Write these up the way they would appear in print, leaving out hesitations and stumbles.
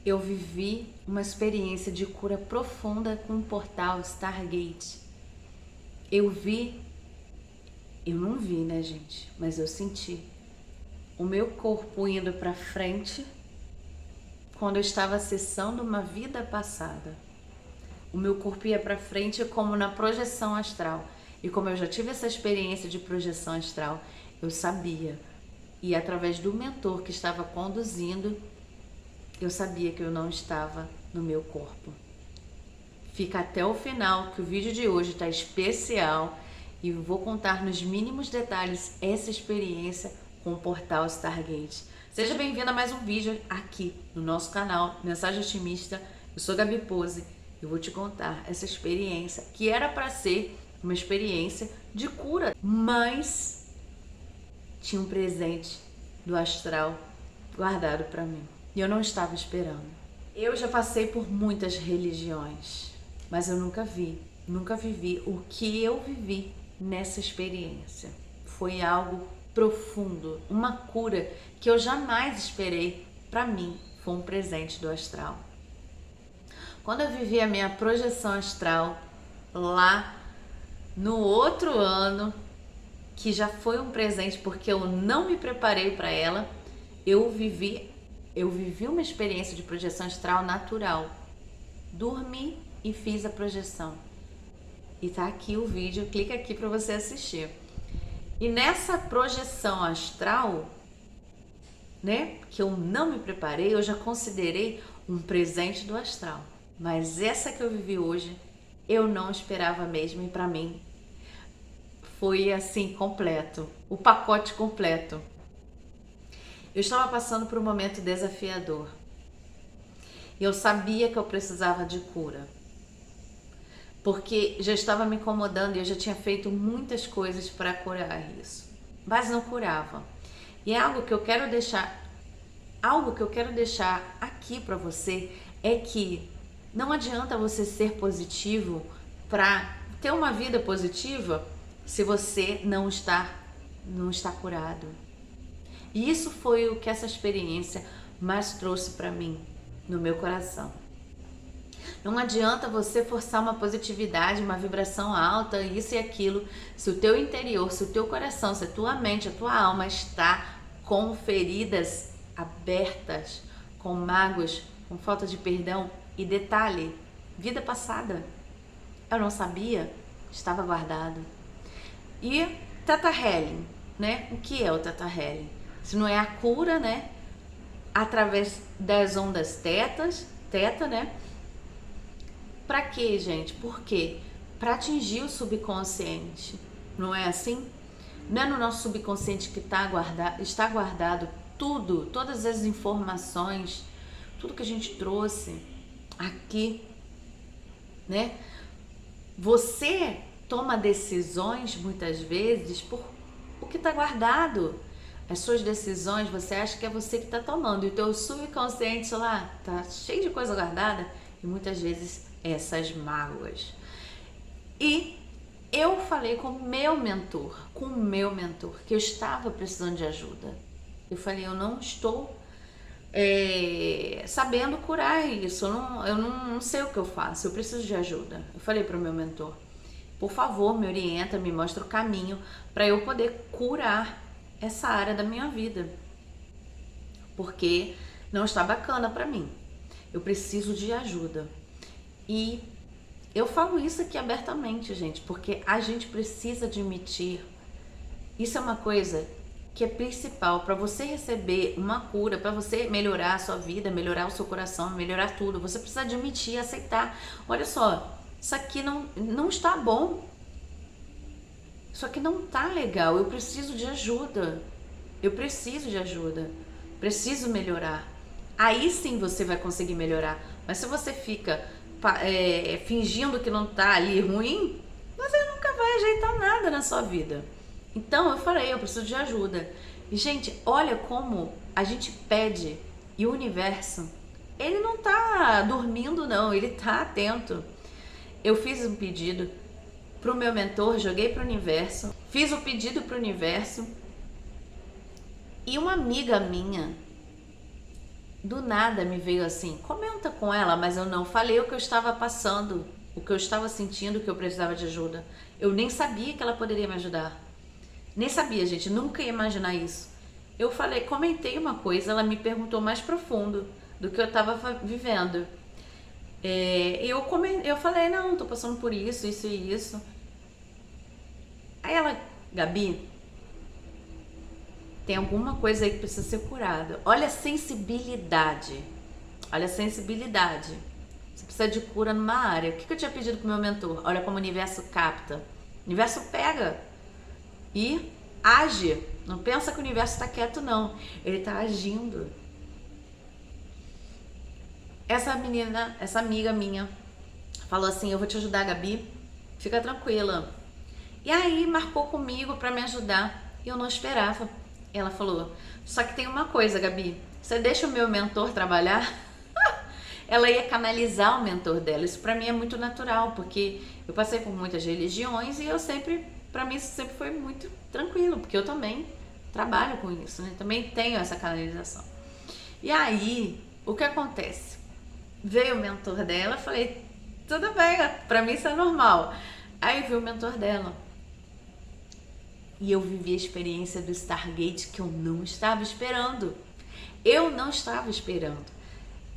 eu vivi uma experiência de cura profunda com o portal Stargate. Eu não vi, né, gente? Mas eu senti o meu corpo indo para frente quando eu estava acessando uma vida passada. O meu corpo ia para frente como na projeção astral. E como eu já tive essa experiência de projeção astral, eu sabia. E através do mentor que estava conduzindo, eu sabia que eu não estava no meu corpo. Fica até o final, que o vídeo de hoje está especial e vou contar nos mínimos detalhes essa experiência com o portal Stargate. Seja bem-vindo a mais um vídeo aqui no nosso canal Mensagem Otimista. Eu sou Gabi Pose e vou te contar essa experiência que era para ser uma experiência de cura, mas tinha um presente do astral guardado para mim e eu não estava esperando. Eu já passei por muitas religiões, mas eu nunca vivi o que eu vivi nessa experiência. Foi algo profundo, uma cura que eu jamais esperei. Para mim, foi um presente do astral. Quando eu vivi a minha projeção astral lá no outro ano, que já foi um presente porque eu não me preparei para ela, eu vivi uma experiência de projeção astral natural. Dormi e fiz a projeção. E tá aqui o vídeo, clica aqui para você assistir. E nessa projeção astral, né, que eu não me preparei, eu já considerei um presente do astral. Mas essa que eu vivi hoje, eu não esperava mesmo, e para mim foi assim, completo, o pacote completo. Eu estava passando por um momento desafiador. Eu sabia que eu precisava de cura, porque já estava me incomodando e eu já tinha feito muitas coisas para curar isso, mas não curava. E é algo que eu quero deixar aqui para você é que não adianta você ser positivo para ter uma vida positiva se você não está curado. E isso foi o que essa experiência mais trouxe para mim, no meu coração. Não adianta você forçar uma positividade, uma vibração alta, isso e aquilo, se o teu interior, se o teu coração, se a tua mente, a tua alma está com feridas abertas, com mágoas, com falta de perdão. E detalhe, vida passada, eu não sabia, estava guardado. E Theta Healing, né? O que é o Theta Healing? Se não é a cura, né? Através das ondas teta, né? Pra quê, gente? Por quê? Pra atingir o subconsciente. Não é assim? Não é no nosso subconsciente que está guardado tudo, todas as informações, tudo que a gente trouxe aqui, né? Você toma decisões muitas vezes por o que está guardado. As suas decisões, você acha que é você que está tomando, e o teu subconsciente lá tá cheio de coisa guardada, e muitas vezes essas mágoas. E eu falei com o meu mentor, que eu estava precisando de ajuda. Eu falei, eu não estou sabendo curar isso, eu não sei o que eu faço, eu preciso de ajuda. Eu falei para o meu mentor, por favor, me orienta, me mostra o caminho para eu poder curar essa área da minha vida, porque não está bacana para mim, eu preciso de ajuda. E eu falo isso aqui abertamente, gente, porque a gente precisa admitir, isso é uma coisa que é principal para você receber uma cura, para você melhorar a sua vida, melhorar o seu coração, melhorar tudo. Você precisa admitir, aceitar. Olha só, isso aqui não está bom. Isso aqui não tá legal. Eu preciso de ajuda. Preciso melhorar. Aí sim você vai conseguir melhorar. Mas se você fica fingindo que não tá ali ruim, você nunca vai ajeitar nada na sua vida. Então eu falei, eu preciso de ajuda. E gente, olha como a gente pede e o universo, ele não tá dormindo não, ele tá atento. Eu fiz um pedido pro meu mentor, joguei pro universo, fiz o pedido pro universo, e uma amiga minha do nada me veio assim, comenta com ela, mas eu não falei o que eu estava passando, o que eu estava sentindo, que eu precisava de ajuda. Eu nem sabia que ela poderia me ajudar. Nem sabia, gente, nunca ia imaginar isso. Eu falei, comentei uma coisa, ela me perguntou mais profundo do que eu estava vivendo. Eu falei, não, tô passando por isso, isso e isso. Aí ela, Gabi, tem alguma coisa aí que precisa ser curada. Olha a sensibilidade. Olha a sensibilidade. Você precisa de cura numa área. O que eu tinha pedido pro meu mentor? Olha como o universo capta. O universo pega e age. Não pensa que o universo está quieto, não. Ele está agindo. Essa menina, essa amiga minha, falou assim, eu vou te ajudar, Gabi. Fica tranquila. E aí marcou comigo para me ajudar. Eu não esperava. Ela falou, só que tem uma coisa, Gabi. Você deixa o meu mentor trabalhar? Ela ia canalizar o mentor dela. Isso para mim é muito natural, porque eu passei por muitas religiões e eu sempre, para mim isso sempre foi muito tranquilo, porque eu também trabalho com isso, né? Também tenho essa canalização. E aí, o que acontece? Veio o mentor dela, falei, tudo bem, para mim isso é normal. Aí veio o mentor dela. E eu vivi a experiência do Stargate que eu não estava esperando. Eu não estava esperando.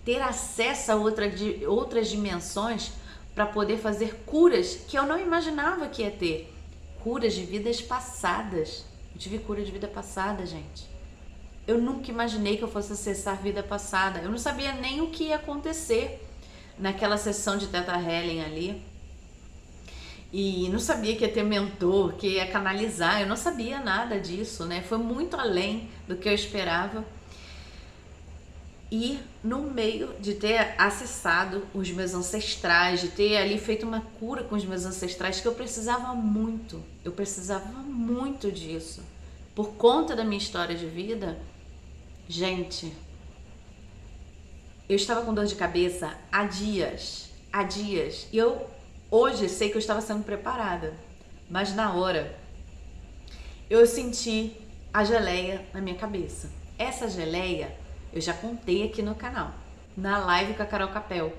Ter acesso a outras dimensões para poder fazer curas que eu não imaginava que ia ter. Curas de vidas passadas. Eu tive cura de vida passada, gente. Eu nunca imaginei que eu fosse acessar a vida passada. Eu não sabia nem o que ia acontecer naquela sessão de Theta Healing ali. E não sabia que ia ter mentor, que ia canalizar. Eu não sabia nada disso, né? Foi muito além do que eu esperava. E no meio de ter acessado os meus ancestrais, de ter ali feito uma cura com os meus ancestrais, que eu precisava muito disso. Por conta da minha história de vida, gente, eu estava com dor de cabeça há dias. E eu hoje sei que eu estava sendo preparada, mas na hora eu senti a geleia na minha cabeça. Essa geleia eu já contei aqui no canal, na live com a Carol Capel.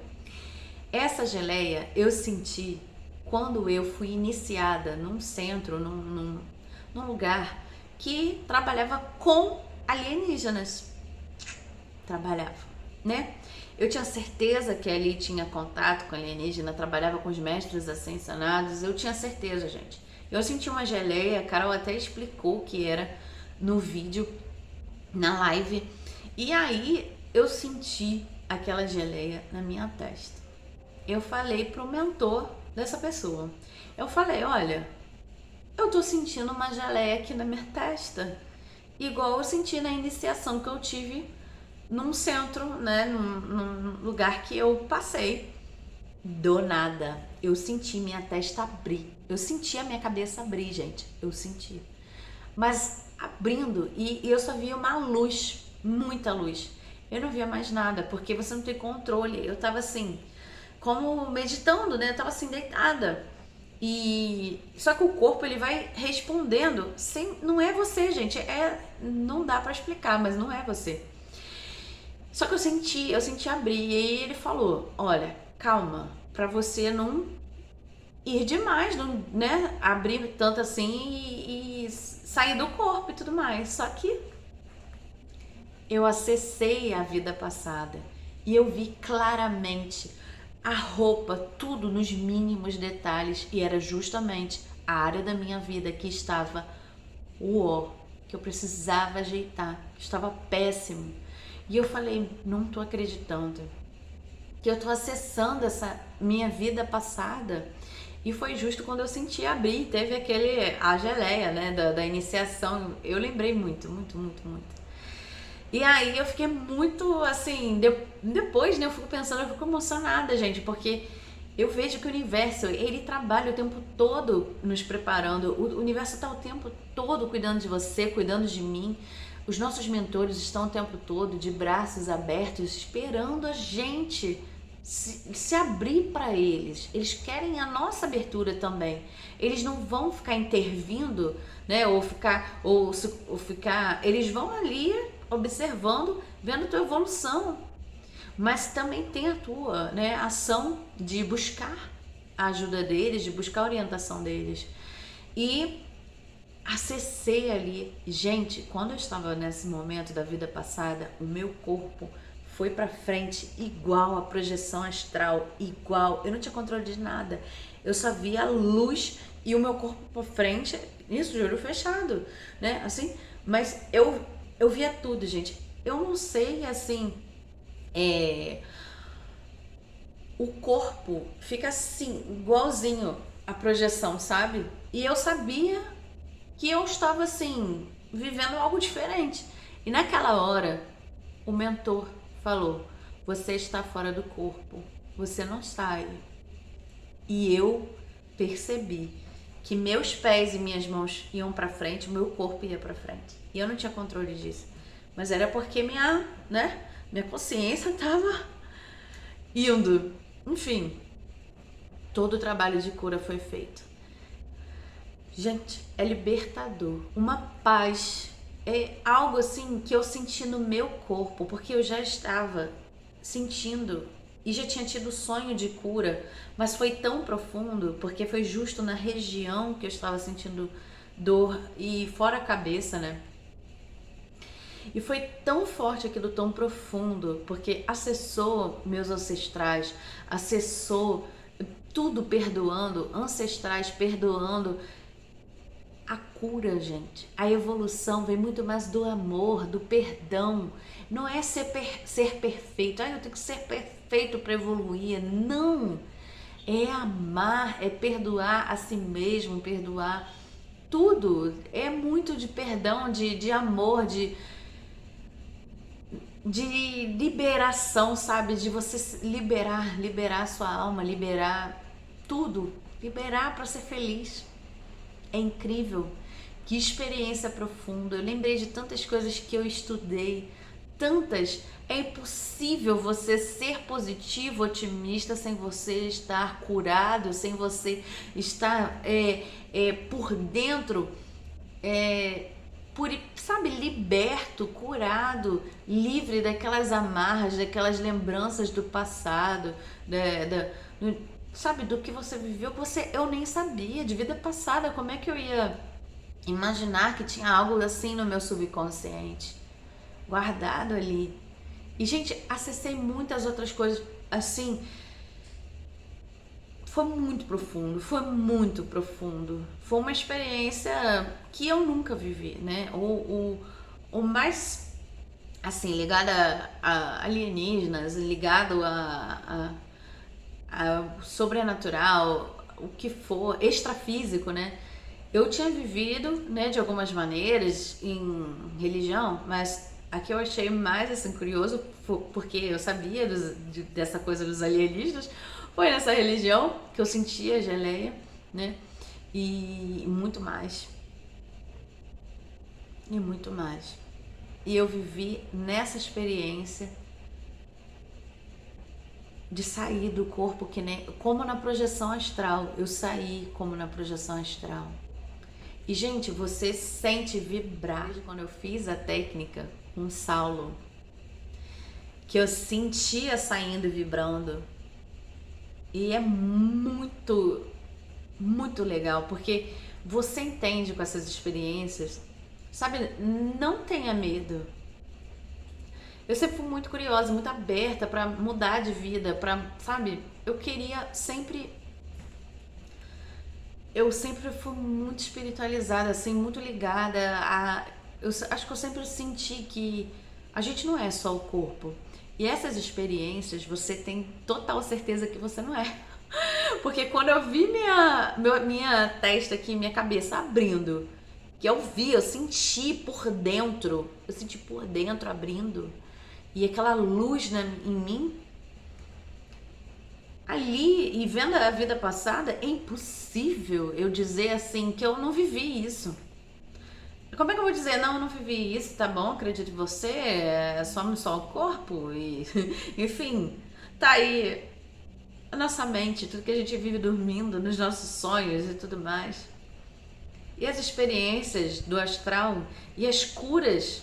Essa geleia eu senti quando eu fui iniciada num centro, num lugar que trabalhava com alienígenas. Trabalhava, né? Eu tinha certeza que ali tinha contato com alienígena, trabalhava com os mestres ascensionados, eu tinha certeza, gente. Eu senti uma geleia, a Carol até explicou o que era no vídeo, na live. E aí eu senti aquela geleia na minha testa. Eu falei pro mentor dessa pessoa. Eu falei, olha, eu tô sentindo uma geleia aqui na minha testa, igual eu senti na iniciação que eu tive num centro, né, num lugar que eu passei. Do nada, eu senti minha testa abrir. Eu senti a minha cabeça abrir, gente. Eu senti. Mas abrindo, e eu só via uma luz, muita luz. Eu não via mais nada, porque você não tem controle. Eu tava assim, como meditando, né? Eu tava assim, deitada. E só que o corpo, ele vai respondendo sem, não é você, gente. Não dá pra explicar, mas não é você. Só que eu senti abrir, e aí ele falou, olha, calma, pra você não ir demais, não, né, abrir tanto assim e sair do corpo e tudo mais. Só que eu acessei a vida passada e eu vi claramente a roupa, tudo nos mínimos detalhes, e era justamente a área da minha vida que estava que eu precisava ajeitar, que estava péssimo. E eu falei, não tô acreditando que eu tô acessando essa minha vida passada. E foi justo quando eu senti abrir, teve a geleia, né, da iniciação. Eu lembrei muito. E aí eu fiquei muito, assim, depois, né, eu fico pensando, eu fico emocionada, gente, porque eu vejo que o universo, ele trabalha o tempo todo nos preparando. O universo tá o tempo todo cuidando de você, cuidando de mim. Os nossos mentores estão o tempo todo de braços abertos, esperando a gente se abrir para eles. Eles querem a nossa abertura também. Eles não vão ficar intervindo, né? Eles vão ali observando vendo tua evolução. Mas também tem a tua, né, ação de buscar a ajuda deles, de buscar a orientação deles. E acessei ali. Gente, quando eu estava nesse momento da vida passada, o meu corpo foi pra frente igual a projeção astral, igual. Eu não tinha controle de nada. Eu só via a luz e o meu corpo pra frente, isso de olho fechado, né? Assim, mas eu via tudo, gente. Eu não sei, assim, o corpo fica assim, igualzinho a projeção, sabe? E eu sabia que eu estava assim, vivendo algo diferente. E naquela hora, o mentor falou: você está fora do corpo, você não está aí. E eu percebi que meus pés e minhas mãos iam para frente, o meu corpo ia para frente. E eu não tinha controle disso. Mas era porque minha consciência estava indo. Enfim, todo o trabalho de cura foi feito. Gente, é libertador. Uma paz. É algo assim que eu senti no meu corpo, porque eu já estava sentindo e já tinha tido sonho de cura, mas foi tão profundo, porque foi justo na região que eu estava sentindo dor e fora a cabeça, né? E foi tão forte aquilo, tão profundo, porque acessou meus ancestrais, acessou tudo perdoando, ancestrais perdoando. A cura, gente, a evolução vem muito mais do amor, do perdão. Não é ser perfeito. Eu tenho que ser perfeito para evoluir. Não. É amar, é perdoar a si mesmo, perdoar tudo. É muito de perdão, de amor, de liberação, sabe? De você liberar a sua alma, liberar tudo. Liberar para ser feliz. É incrível, que experiência profunda. Eu lembrei de tantas coisas que eu estudei, tantas. É impossível você ser positivo, otimista, sem você estar curado, sem você estar por dentro, sabe, liberto, curado, livre daquelas amarras, daquelas lembranças do passado, sabe, do que você viveu, que eu nem sabia, de vida passada. Como é que eu ia imaginar que tinha algo assim no meu subconsciente, guardado ali? E, gente, acessei muitas outras coisas, assim, foi muito profundo, foi muito profundo. Foi uma experiência que eu nunca vivi, né? O mais, assim, ligada a alienígenas, ligado a sobrenatural, o que for, extrafísico, né? Eu tinha vivido, né, de algumas maneiras em religião, mas a que eu achei mais assim curioso, porque eu sabia dessa coisa dos alienígenas, foi nessa religião que eu sentia a geleia, né? E muito mais. E muito mais. E eu vivi nessa experiência de sair do corpo, que nem como na projeção astral. Eu saí como na projeção astral. E, gente, você sente vibrar. Quando eu fiz a técnica com Saulo, que eu sentia saindo e vibrando. E é muito, muito legal, porque você entende com essas experiências, sabe? Não tenha medo. Eu sempre fui muito curiosa, muito aberta para mudar de vida, para, sabe? Eu sempre fui muito espiritualizada, assim, muito ligada a... acho que eu sempre senti que a gente não é só o corpo. E essas experiências, você tem total certeza que você não é. Porque quando eu vi minha testa aqui, minha cabeça abrindo, que eu senti por dentro, abrindo, e aquela luz em mim, ali, e vendo a vida passada, é impossível eu dizer assim que eu não vivi isso. Como é que eu vou dizer, não, eu não vivi isso, tá bom, acredito em você, é só o corpo, e enfim, tá aí a nossa mente, tudo que a gente vive dormindo, nos nossos sonhos e tudo mais. E as experiências do astral e as curas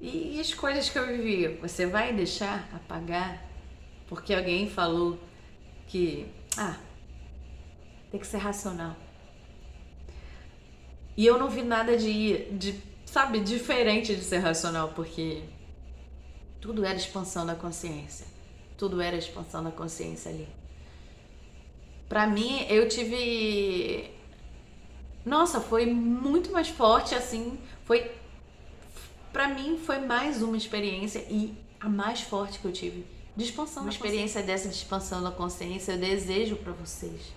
E as coisas que eu vivi, você vai deixar apagar porque alguém falou que, tem que ser racional. E eu não vi nada sabe, diferente de ser racional, porque tudo era expansão da consciência. Tudo era expansão da consciência ali. Pra mim, eu tive... Nossa, foi muito mais forte, assim, foi... Pra mim, foi mais uma experiência e a mais forte que eu tive de expansão. Uma experiência dessa de expansão da consciência, eu desejo pra vocês.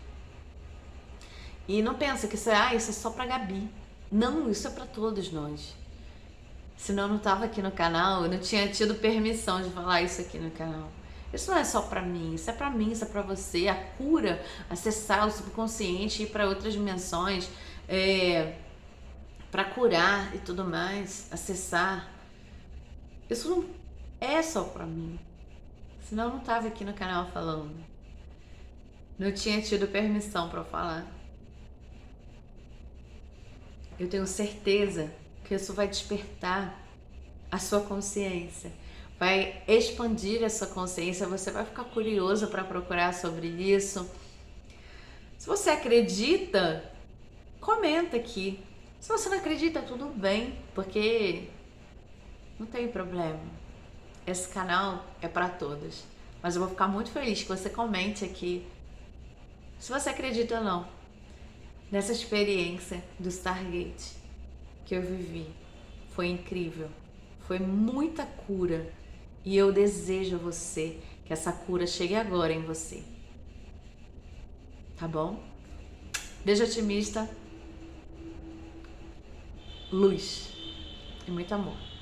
E não pensa que isso é só pra Gabi. Não, isso é pra todos nós. Senão eu não tava aqui no canal, eu não tinha tido permissão de falar isso aqui no canal. Isso não é só pra mim, isso é pra mim, isso é pra você. A cura, acessar o subconsciente, ir pra outras dimensões, pra curar e tudo mais, acessar. Isso não é só pra mim. Senão eu não tava aqui no canal falando. Não tinha tido permissão pra falar. Eu tenho certeza que isso vai despertar a sua consciência, vai expandir a sua consciência, você vai ficar curioso para procurar sobre isso. Se você acredita, comenta aqui. Se você não acredita, tudo bem, porque não tem problema. Esse canal é para todos. Mas eu vou ficar muito feliz que você comente aqui se você acredita ou não nessa experiência do Stargate que eu vivi. Foi incrível, foi muita cura e eu desejo a você que essa cura chegue agora em você. Tá bom? Beijo otimista, luz e muito amor.